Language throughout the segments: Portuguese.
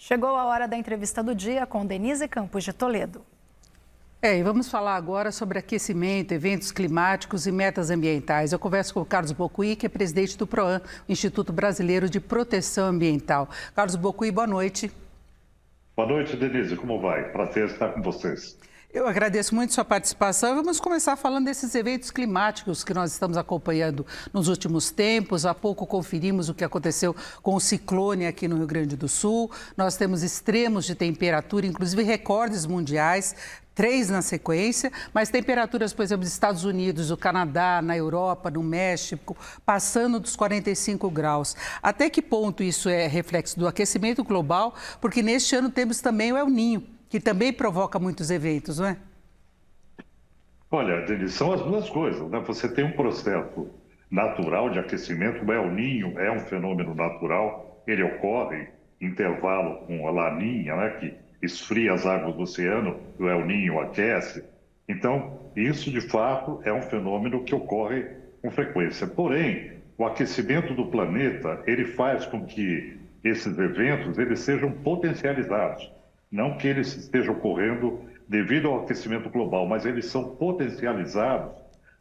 Chegou a hora da entrevista do dia com Denise Campos de Toledo. E vamos falar agora sobre aquecimento, eventos climáticos e metas ambientais. Eu converso com o Carlos Bocuí, que é presidente do PROAM, Instituto Brasileiro de Proteção Ambiental. Carlos Bocuí, boa noite. Boa noite, Denise. Como vai? Prazer estar com vocês. Eu agradeço muito sua participação. Vamos começar falando desses eventos climáticos que nós estamos acompanhando nos últimos tempos. Há pouco conferimos o que aconteceu com o ciclone aqui no Rio Grande do Sul. Nós temos extremos de temperatura, inclusive recordes mundiais, 3 na sequência, mas temperaturas, por exemplo, dos Estados Unidos, do Canadá, na Europa, no México, passando dos 45 graus. Até que ponto isso é reflexo do aquecimento global? Porque neste ano temos também o El Niño, que também provoca muitos eventos, não é? Olha, Denise, são as duas coisas, né? Você tem um processo natural de aquecimento, o El Niño é um fenômeno natural, ele ocorre em intervalo com a Laninha, né? Que esfria as águas do oceano, o El Niño aquece. Então, isso de fato é um fenômeno que ocorre com frequência. Porém, o aquecimento do planeta, ele faz com que esses eventos eles sejam potencializados. Não que eles estejam ocorrendo devido ao aquecimento global, mas eles são potencializados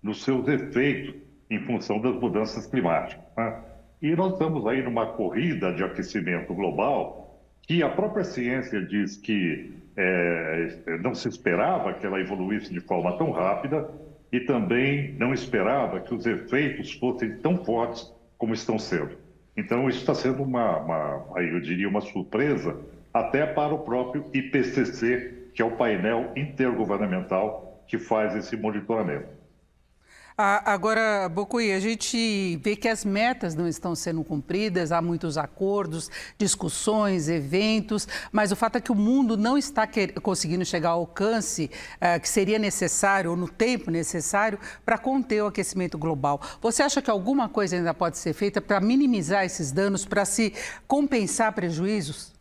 nos seus efeitos em função das mudanças climáticas, né? E nós estamos aí numa corrida de aquecimento global que a própria ciência diz que não se esperava que ela evoluísse de forma tão rápida e também não esperava que os efeitos fossem tão fortes como estão sendo. Então, isso está sendo eu diria, uma surpresa até para o próprio IPCC, que é o painel intergovernamental que faz esse monitoramento. Agora, Bocuí, a gente vê que as metas não estão sendo cumpridas, há muitos acordos, discussões, eventos, mas o fato é que o mundo não está conseguindo chegar ao alcance que seria necessário, ou no tempo necessário, para conter o aquecimento global. Você acha que alguma coisa ainda pode ser feita para minimizar esses danos, para se compensar prejuízos?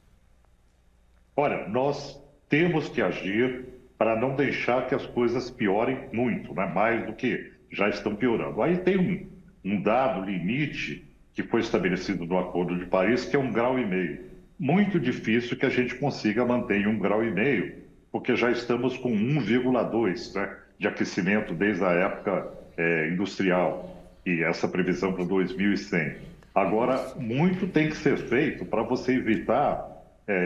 Olha, nós temos que agir para não deixar que as coisas piorem muito, né? Mais do que já estão piorando. Aí tem um dado limite que foi estabelecido no Acordo de Paris, que é 1,5 grau. Muito difícil que a gente consiga manter em 1,5 grau, porque já estamos com 1,2, né, de aquecimento desde a época industrial, e essa previsão para 2100. Agora, muito tem que ser feito para você evitar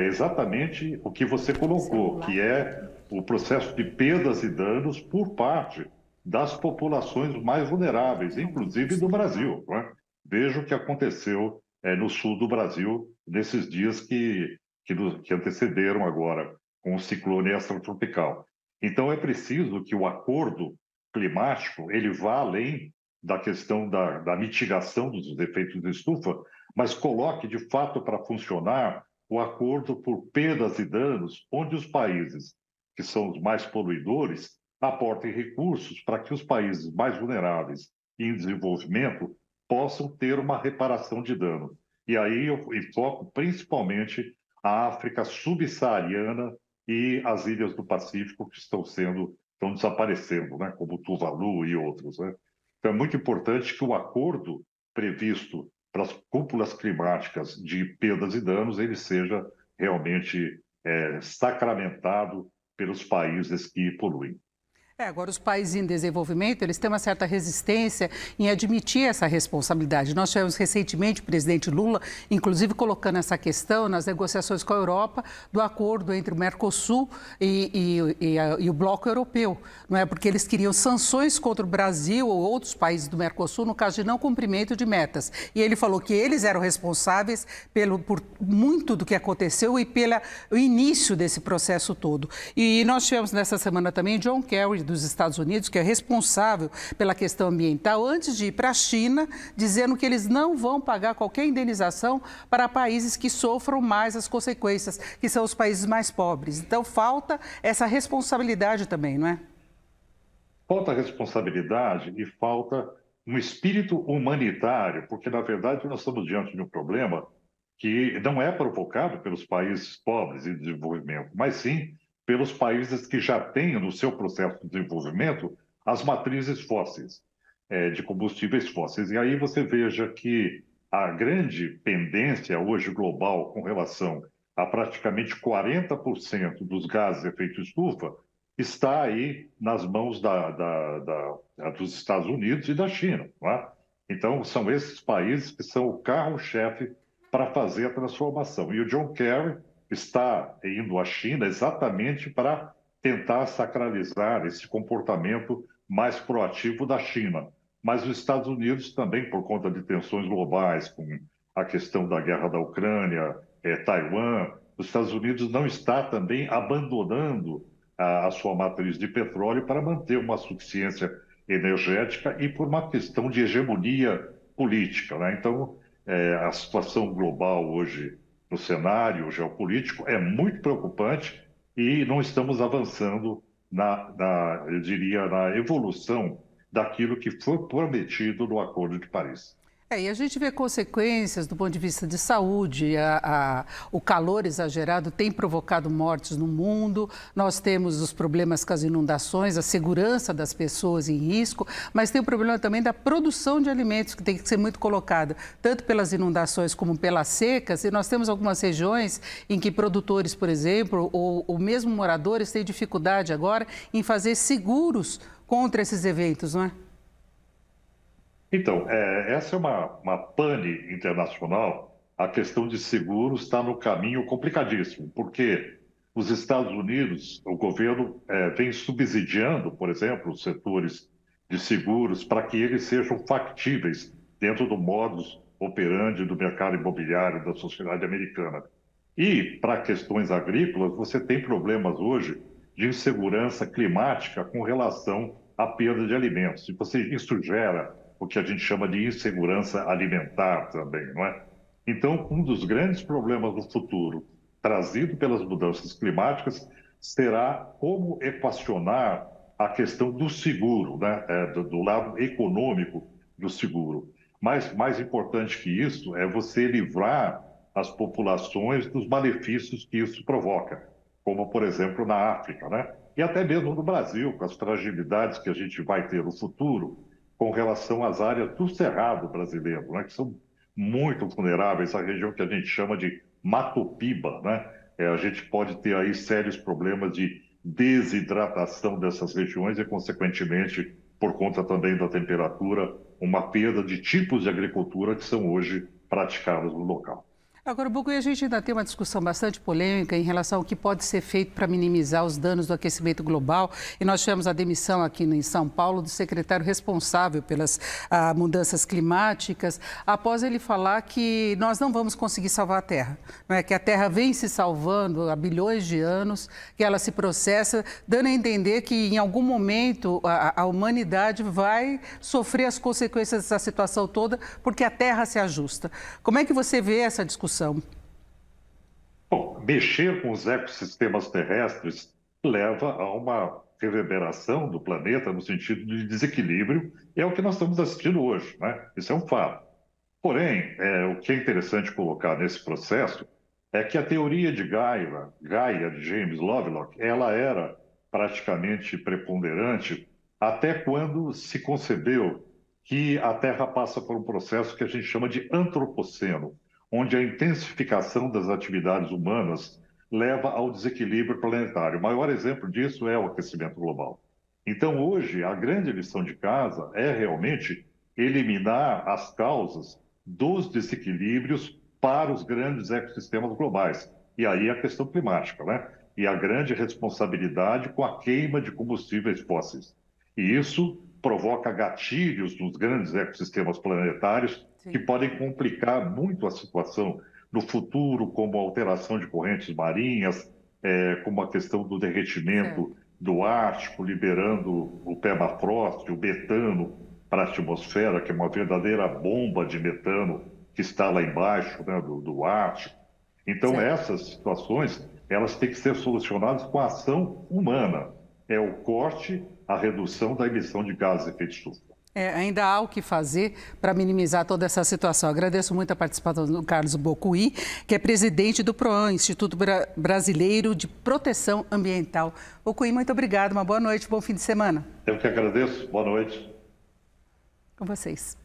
exatamente o que você colocou, que é o processo de perdas e danos por parte das populações mais vulneráveis, inclusive do Brasil, né? Veja o que aconteceu no sul do Brasil nesses dias que antecederam agora com o ciclone extratropical. Então é preciso que o acordo climático ele vá além da questão da mitigação dos efeitos de estufa, mas coloque de fato para funcionar o acordo por perdas e danos, onde os países que são os mais poluidores aportem recursos para que os países mais vulneráveis e em desenvolvimento possam ter uma reparação de dano. E aí eu foco principalmente a África subsaariana e as ilhas do Pacífico que estão desaparecendo, né? Como Tuvalu e outros, né? Então é muito importante que o acordo previsto para as cúpulas climáticas de perdas e danos ele seja realmente sacramentado pelos países que poluem. Agora, os países em desenvolvimento, eles têm uma certa resistência em admitir essa responsabilidade. Nós tivemos recentemente o presidente Lula, inclusive, colocando essa questão nas negociações com a Europa do acordo entre o Mercosul e o Bloco Europeu, não é? Porque eles queriam sanções contra o Brasil ou outros países do Mercosul no caso de não cumprimento de metas. E ele falou que eles eram responsáveis por muito do que aconteceu e pelo início desse processo todo. E nós tivemos nessa semana também John Kerry, dos Estados Unidos, que é responsável pela questão ambiental, antes de ir para a China, dizendo que eles não vão pagar qualquer indenização para países que sofram mais as consequências, que são os países mais pobres. Então, falta essa responsabilidade também, não é? Falta responsabilidade e falta um espírito humanitário, porque, na verdade, nós estamos diante de um problema que não é provocado pelos países pobres em desenvolvimento, mas sim pelos países que já têm no seu processo de desenvolvimento as matrizes fósseis, de combustíveis fósseis. E aí você veja que a grande pendência hoje global com relação a praticamente 40% dos gases de efeito estufa, está aí nas mãos dos Estados Unidos e da China. Não é? Então, são esses países que são o carro-chefe para fazer a transformação. E o John Kerry está indo à China exatamente para tentar sacralizar esse comportamento mais proativo da China. Mas os Estados Unidos também, por conta de tensões globais, com a questão da guerra da Ucrânia, Taiwan, os Estados Unidos não está também abandonando a sua matriz de petróleo para manter uma suficiência energética e por uma questão de hegemonia política. Né? Então, a situação global hoje no cenário geopolítico é muito preocupante e não estamos avançando eu diria, na evolução daquilo que foi prometido no Acordo de Paris. E a gente vê consequências do ponto de vista de saúde, o calor exagerado tem provocado mortes no mundo, nós temos os problemas com as inundações, a segurança das pessoas em risco, mas tem o problema também da produção de alimentos, que tem que ser muito colocada, tanto pelas inundações como pelas secas, e nós temos algumas regiões em que produtores, por exemplo, ou mesmo moradores têm dificuldade agora em fazer seguros contra esses eventos, não é? Então, essa é uma pane internacional. A questão de seguros está no caminho complicadíssimo, porque os Estados Unidos, o governo vem subsidiando, por exemplo, os setores de seguros para que eles sejam factíveis dentro do modus operandi do mercado imobiliário da sociedade americana. E, para questões agrícolas, você tem problemas hoje de insegurança climática com relação à perda de alimentos. E isso gera o que a gente chama de insegurança alimentar também, não é? Então, um dos grandes problemas do futuro, trazido pelas mudanças climáticas, será como equacionar a questão do seguro, né? Do lado econômico do seguro. Mas, mais importante que isso, é você livrar as populações dos malefícios que isso provoca, como, por exemplo, na África, né? E até mesmo no Brasil, com as fragilidades que a gente vai ter no futuro, com relação às áreas do Cerrado brasileiro, né, que são muito vulneráveis, a região que a gente chama de Mato Piba, né? A gente pode ter aí sérios problemas de desidratação dessas regiões e, consequentemente, por conta também da temperatura, uma perda de tipos de agricultura que são hoje praticados no local. Agora, Bocuí, a gente ainda tem uma discussão bastante polêmica em relação ao que pode ser feito para minimizar os danos do aquecimento global. E nós tivemos a demissão aqui em São Paulo do secretário responsável pelas mudanças climáticas, após ele falar que nós não vamos conseguir salvar a Terra. Não é? Que a Terra vem se salvando há bilhões de anos, que ela se processa, dando a entender que em algum momento a humanidade vai sofrer as consequências dessa situação toda, porque a Terra se ajusta. Como é que você vê essa discussão? Bom, mexer com os ecossistemas terrestres leva a uma reverberação do planeta no sentido de desequilíbrio, e é o que nós estamos assistindo hoje, né? Isso é um fato. Porém, o que é interessante colocar nesse processo é que a teoria de Gaia, de James Lovelock, ela era praticamente preponderante até quando se concebeu que a Terra passa por um processo que a gente chama de antropoceno, onde a intensificação das atividades humanas leva ao desequilíbrio planetário. O maior exemplo disso é o aquecimento global. Então, hoje, a grande lição de casa é realmente eliminar as causas dos desequilíbrios para os grandes ecossistemas globais. E aí a questão climática, né? E a grande responsabilidade com a queima de combustíveis fósseis. E isso provoca gatilhos nos grandes ecossistemas planetários que podem complicar muito a situação no futuro, como a alteração de correntes marinhas, como a questão do derretimento do Ártico, liberando o permafrost, o metano para a atmosfera, que é uma verdadeira bomba de metano que está lá embaixo, né, do Ártico. Então, essas situações, elas têm que ser solucionadas com a ação humana. É o corte, a redução da emissão de gases de efeito estufa. Ainda há o que fazer para minimizar toda essa situação. Agradeço muito a participação do Carlos Bocuí, que é presidente do PROAM, Instituto Brasileiro de Proteção Ambiental. Bocuí, muito obrigado, uma boa noite, bom fim de semana. Eu que agradeço, boa noite. Com vocês.